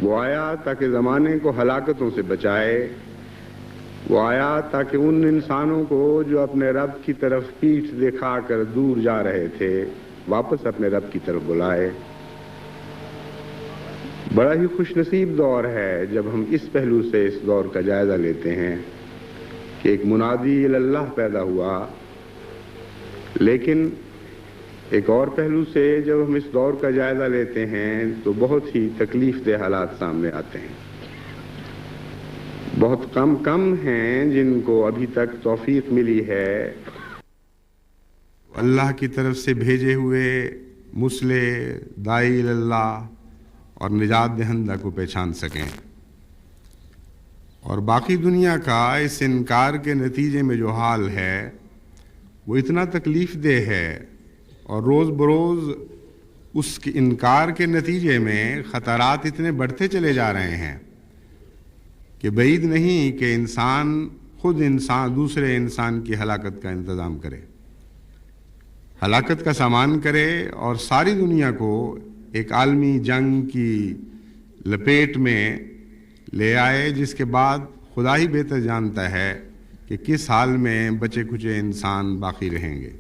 وہ آیا تاکہ زمانے کو ہلاکتوں سے بچائے، وہ آیا تاکہ ان انسانوں کو جو اپنے رب کی طرف پیٹھ دکھا کر دور جا رہے تھے واپس اپنے رب کی طرف بلائے۔ بڑا ہی خوش نصیب دور ہے جب ہم اس پہلو سے اس دور کا جائزہ لیتے ہیں کہ ایک منادی اللہ پیدا ہوا، لیکن ایک اور پہلو سے جب ہم اس دور کا جائزہ لیتے ہیں تو بہت ہی تکلیف دہ حالات سامنے آتے ہیں۔ بہت کم ہیں جن کو ابھی تک توفیق ملی ہے اللہ کی طرف سے بھیجے ہوئے مسلح داعی اللہ اور نجات دہندہ کو پہچان سکیں، اور باقی دنیا کا اس انکار کے نتیجے میں جو حال ہے وہ اتنا تکلیف دہ ہے، اور روز بروز اس کے انکار کے نتیجے میں خطرات اتنے بڑھتے چلے جا رہے ہیں کہ بعید نہیں کہ خود انسان دوسرے انسان کی ہلاکت کا انتظام کرے، ہلاکت کا سامان کرے، اور ساری دنیا کو ایک عالمی جنگ کی لپیٹ میں لے آئے، جس کے بعد خدا ہی بہتر جانتا ہے کہ کس حال میں بچے کچے انسان باقی رہیں گے۔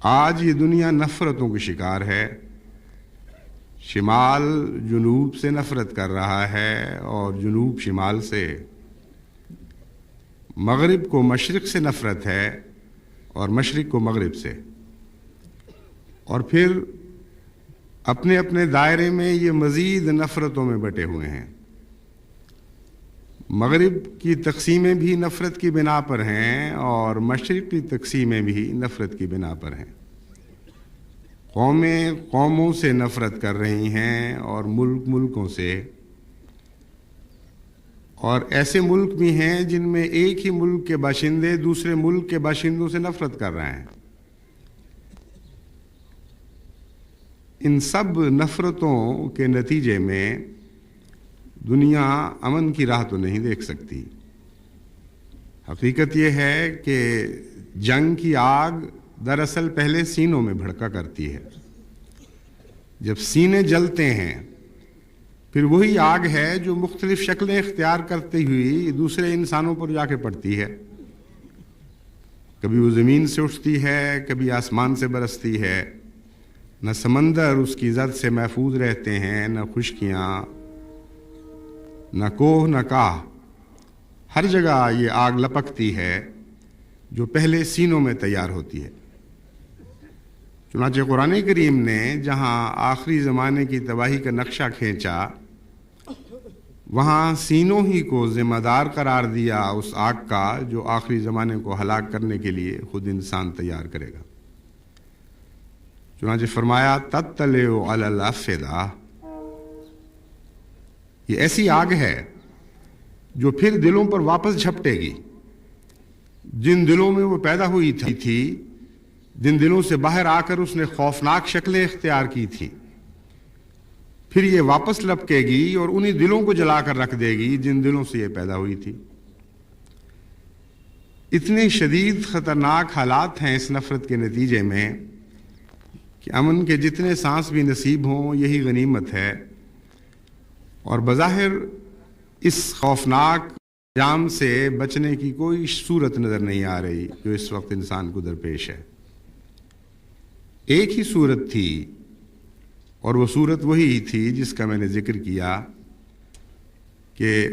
آج یہ دنیا نفرتوں کی شکار ہے، شمال جنوب سے نفرت کر رہا ہے اور جنوب شمال سے، مغرب کو مشرق سے نفرت ہے اور مشرق کو مغرب سے، اور پھر اپنے اپنے دائرے میں یہ مزید نفرتوں میں بٹے ہوئے ہیں۔ مغرب کی تقسیمیں بھی نفرت کی بنا پر ہیں اور مشرق کی تقسیمیں بھی نفرت کی بنا پر ہیں۔ قومیں قوموں سے نفرت کر رہی ہیں اور ملک ملکوں سے، اور ایسے ملک بھی ہیں جن میں ایک ہی ملک کے باشندے دوسرے ملک کے باشندوں سے نفرت کر رہے ہیں۔ ان سب نفرتوں کے نتیجے میں دنیا امن کی راہ تو نہیں دیکھ سکتی۔ حقیقت یہ ہے کہ جنگ کی آگ دراصل پہلے سینوں میں بھڑکا کرتی ہے، جب سینے جلتے ہیں پھر وہی آگ ہے جو مختلف شکلیں اختیار کرتی ہوئی دوسرے انسانوں پر جا کے پڑتی ہے، کبھی وہ زمین سے اٹھتی ہے، کبھی آسمان سے برستی ہے، نہ سمندر اس کی زد سے محفوظ رہتے ہیں، نہ خشکیاں، نہ کوہ نہ کاہ، ہر جگہ یہ آگ لپکتی ہے جو پہلے سینوں میں تیار ہوتی ہے۔ چنانچہ قرآن کریم نے جہاں آخری زمانے کی تباہی کا نقشہ کھینچا، وہاں سینوں ہی کو ذمہ دار قرار دیا اس آگ کا جو آخری زمانے کو ہلاک کرنے کے لیے خود انسان تیار کرے گا۔ چنانچہ فرمایا تطلع علی الافئدہ، یہ ایسی آگ ہے جو پھر دلوں پر واپس جھپٹے گی، جن دلوں میں وہ پیدا ہوئی تھی، جن دلوں سے باہر آ کر اس نے خوفناک شکلیں اختیار کی تھی، پھر یہ واپس لپکے گی اور انہی دلوں کو جلا کر رکھ دے گی جن دلوں سے یہ پیدا ہوئی تھی۔ اتنے شدید خطرناک حالات ہیں اس نفرت کے نتیجے میں کہ امن کے جتنے سانس بھی نصیب ہوں یہی غنیمت ہے، اور بظاہر اس خوفناک انجام سے بچنے کی کوئی صورت نظر نہیں آ رہی جو اس وقت انسان کو درپیش ہے۔ ایک ہی صورت تھی، اور وہ صورت وہی تھی جس کا میں نے ذکر کیا کہ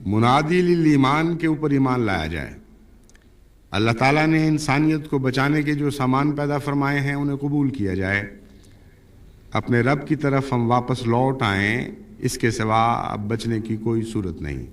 منادی للایمان کے اوپر ایمان لایا جائے۔ اللہ تعالیٰ نے انسانیت کو بچانے کے جو سامان پیدا فرمائے ہیں انہیں قبول کیا جائے، اپنے رب کی طرف ہم واپس لوٹ آئیں، اس کے سوا اب بچنے کی کوئی صورت نہیں۔